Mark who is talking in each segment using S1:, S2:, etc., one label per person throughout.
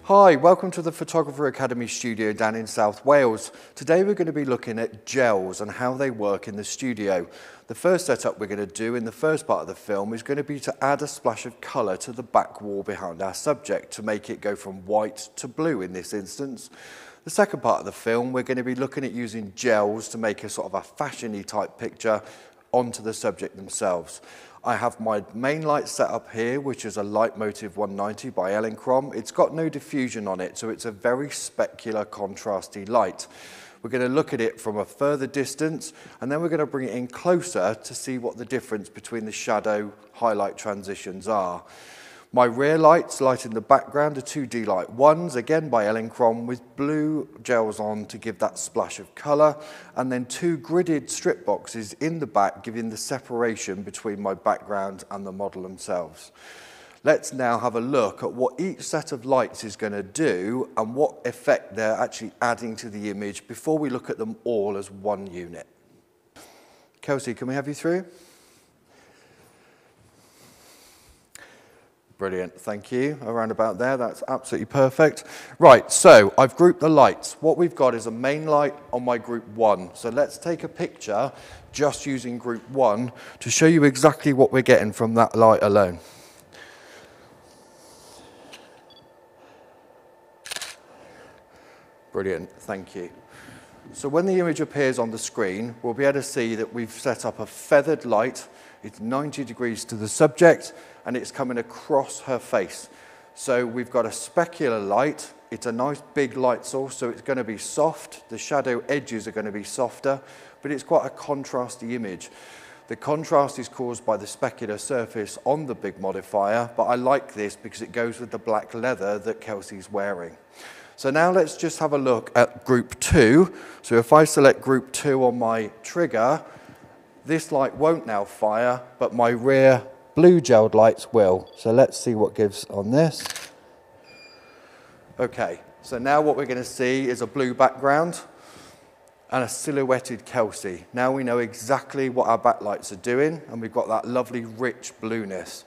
S1: Hi, welcome to the Photographer Academy studio down in South Wales. Today we're going to be looking at gels and how they work in the studio. The first setup we're going to do in the first part of the film is going to be to add a splash of colour to the back wall behind our subject to make it go from white to blue in this instance. The second part of the film we're going to be looking at using gels to make a sort of a fashion-y type picture onto the subject themselves. I have my main light set up here, which is a Light Motive 190 by Elinchrom. It's got no diffusion on it, so it's a very specular, contrasty light. We're going to look at it from a further distance, and then we're going to bring it in closer to see what the difference between the shadow highlight transitions are. My rear lights lighting the background are two D-Light 1s, again by Elinchrom, with blue gels on to give that splash of colour, and then two gridded strip boxes in the back, giving the separation between my background and the model themselves. Let's now have a look at what each set of lights is going to do and what effect they're actually adding to the image before we look at them all as one unit. Kelsey, can we have you through? Brilliant, thank you. Around about there, that's absolutely perfect. Right, so I've grouped the lights. What we've got is a main light on my group 1. So let's take a picture just using group 1 to show you exactly what we're getting from that light alone. Brilliant, thank you. So when the image appears on the screen, we'll be able to see that we've set up a feathered light. It's 90 degrees to the subject, and it's coming across her face. So we've got a specular light. It's a nice big light source, so it's going to be soft. The shadow edges are going to be softer, but it's quite a contrasty image. The contrast is caused by the specular surface on the big modifier, but I like this because it goes with the black leather that Kelsey's wearing. So now let's just have a look at group 2. So if I select group 2 on my trigger, this light won't now fire, but my rear blue gelled lights will. So let's see what gives on this. Okay, so now what we're going to see is a blue background and a silhouetted Kelsey. Now we know exactly what our backlights are doing, and we've got that lovely rich blueness.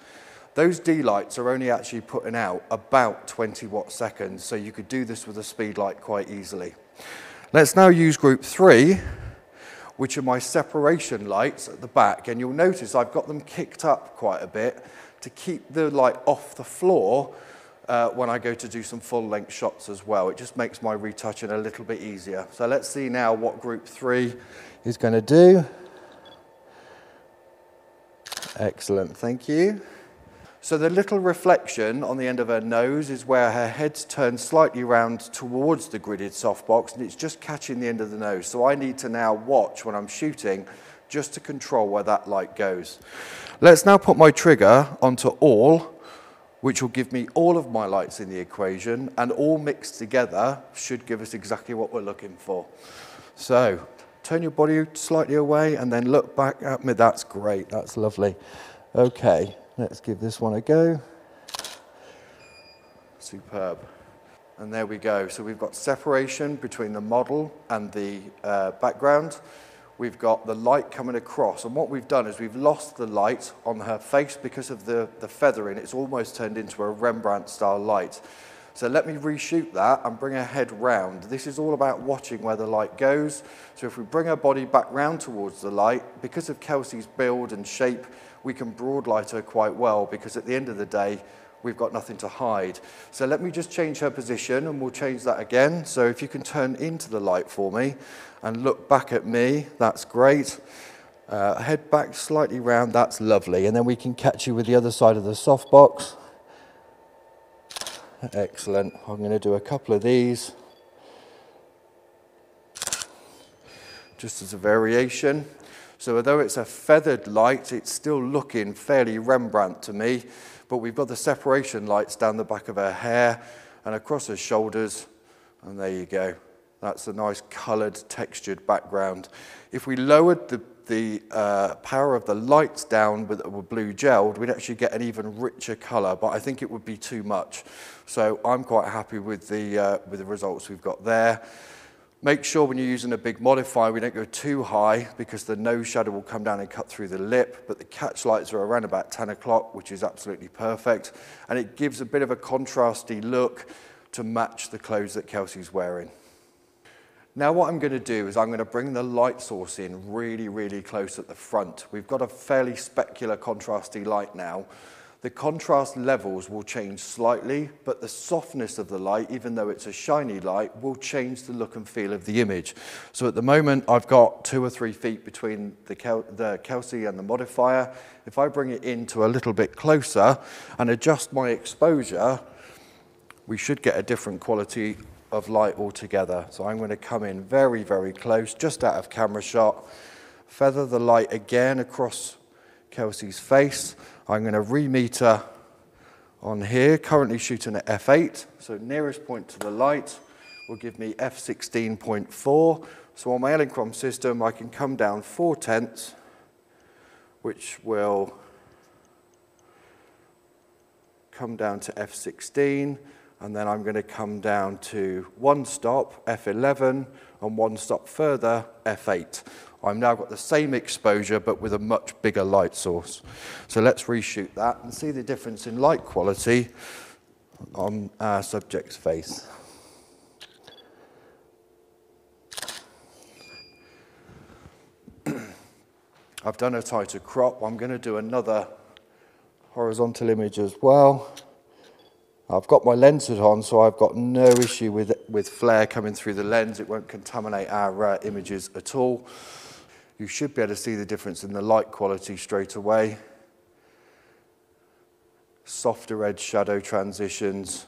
S1: Those D-lights are only actually putting out about 20 watt seconds, so you could do this with a speed light quite easily. Let's now use group 3, which are my separation lights at the back, and you'll notice I've got them kicked up quite a bit to keep the light off the floor when I go to do some full-length shots as well. It just makes my retouching a little bit easier. So let's see now what group 3 is going to do. Excellent, thank you. So the little reflection on the end of her nose is where her head's turned slightly round towards the gridded softbox, and it's just catching the end of the nose. So I need to now watch when I'm shooting just to control where that light goes. Let's now put my trigger onto all, which will give me all of my lights in the equation, and all mixed together should give us exactly what we're looking for. So turn your body slightly away and then look back at me. That's great, that's lovely. Okay. Let's give this one a go. Superb. And there we go. So we've got separation between the model and the background. We've got the light coming across. And what we've done is we've lost the light on her face because of the feathering. It's almost turned into a Rembrandt-style light. So let me reshoot that and bring her head round. This is all about watching where the light goes. So if we bring her body back round towards the light, because of Kelsey's build and shape, we can broad light her quite well, because at the end of the day, we've got nothing to hide. So let me just change her position, and we'll change that again. So if you can turn into the light for me and look back at me, that's great. Head back slightly round, that's lovely. And then we can catch you with the other side of the softbox. Excellent. I'm going to do a couple of these just as a variation. So although it's a feathered light, it's still looking fairly Rembrandt to me, but we've got the separation lights down the back of her hair and across her shoulders, and there you go. That's a nice coloured, textured background. If we lowered the power of the lights down with blue gelled, we'd actually get an even richer colour, but I think it would be too much. So I'm quite happy with the results we've got there. Make sure when you're using a big modifier, we don't go too high, because the nose shadow will come down and cut through the lip, but the catch lights are around about 10 o'clock, which is absolutely perfect. And it gives a bit of a contrasty look to match the clothes that Kelsey's wearing. Now what I'm going to do is I'm going to bring the light source in really, really close at the front. We've got a fairly specular contrasty light now. The contrast levels will change slightly, but the softness of the light, even though it's a shiny light, will change the look and feel of the image. So at the moment, I've got 2 or 3 feet between the Kelsey and the modifier. If I bring it into a little bit closer and adjust my exposure, we should get a different quality of light altogether. So I'm going to come in very, very close, just out of camera shot, feather the light again across Kelsey's face. I'm going to remeter on here, currently shooting at f8, so nearest point to the light will give me f16.4. So on my Elinchrom system, I can come down 4/10, which will come down to f16, and then I'm going to come down to 1 stop, f11, and 1 stop further, f8. I've now got the same exposure, but with a much bigger light source. So let's reshoot that and see the difference in light quality on our subject's face. I've done a tighter crop. I'm going to do another horizontal image as well. I've got my lens hood on, so I've got no issue with flare coming through the lens. It won't contaminate our images at all. You should be able to see the difference in the light quality straight away. Softer edge shadow transitions,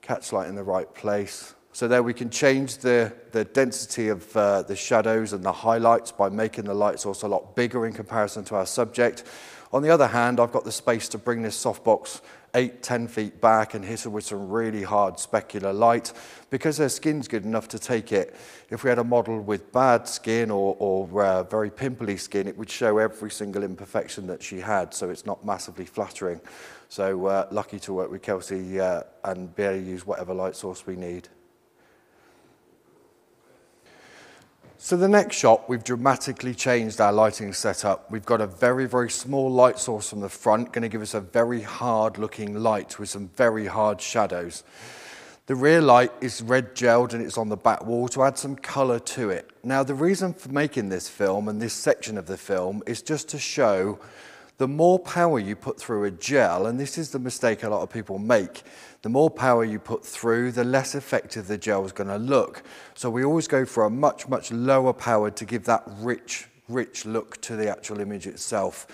S1: catch light in the right place. So there we can change the density of the shadows and the highlights by making the light source a lot bigger in comparison to our subject. On the other hand, I've got the space to bring this softbox 8-10 feet back and hit her with some really hard specular light because her skin's good enough to take it. If we had a model with bad skin or very pimply skin, it would show every single imperfection that she had, so it's not massively flattering. So lucky to work with Kelsey and be able to use whatever light source we need. So the next shot, we've dramatically changed our lighting setup. We've got a very, very small light source from the front, going to give us a very hard looking light with some very hard shadows. The rear light is red gelled and it's on the back wall to add some colour to it. Now the reason for making this film and this section of the film is just to show the more power you put through a gel, and this is the mistake a lot of people make, the more power you put through, the less effective the gel is going to look. So we always go for a much, much lower power to give that rich look to the actual image itself.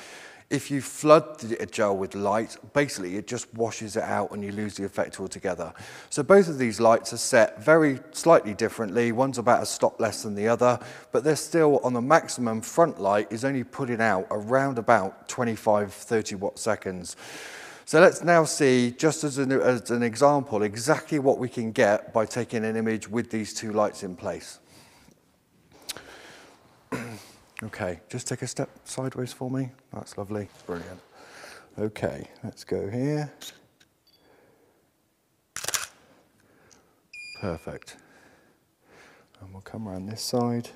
S1: If you flood a gel with light, basically it just washes it out and you lose the effect altogether. So both of these lights are set very slightly differently. One's about a stop less than the other, but they're still on the maximum front light is only putting out around about 25-30 watt seconds. So let's now see, just as an example, exactly what we can get by taking an image with these two lights in place. Okay, just take a step sideways for me. That's lovely, brilliant. Okay, let's go here. Perfect. And we'll come around this side.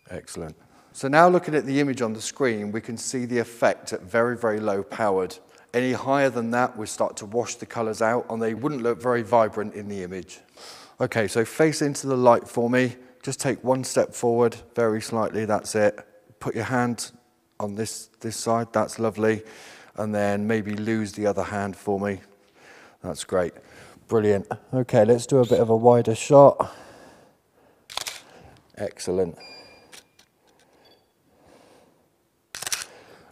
S1: Excellent. So now looking at the image on the screen, we can see the effect at very, very low powered. Any higher than that, we start to wash the colours out and they wouldn't look very vibrant in the image. Okay, so face into the light for me. Just take one step forward, very slightly, that's it. Put your hand on this side, that's lovely. And then maybe lose the other hand for me. That's great. Brilliant. Okay, let's do a bit of a wider shot. Excellent.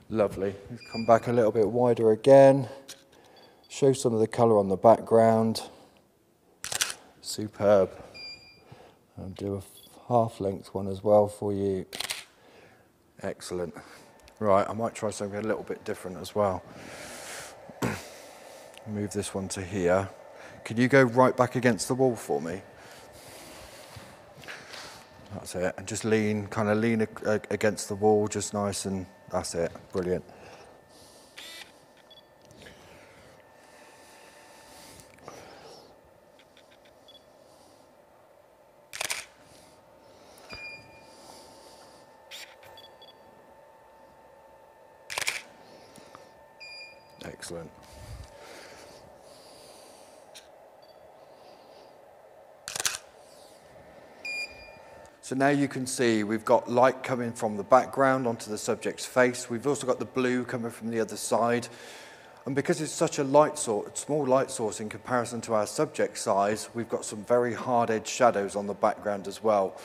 S1: Lovely. Come back a little bit wider again. Show some of the colour on the background. Superb. I'll do a half-length one as well for you. Excellent. Right, I might try something a little bit different as well. Move this one to here. Can you go right back against the wall for me? That's it. And just lean, kind of lean against the wall, just nice, and that's it. Brilliant. Excellent. So now you can see we've got light coming from the background onto the subject's face. We've also got the blue coming from the other side. And because it's such a small light source in comparison to our subject size, we've got some very hard-edged shadows on the background as well.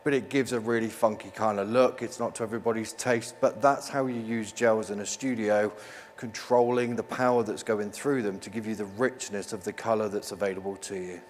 S1: But it gives a really funky kind of look. It's not to everybody's taste, but that's how you use gels in a studio, controlling the power that's going through them to give you the richness of the color that's available to you.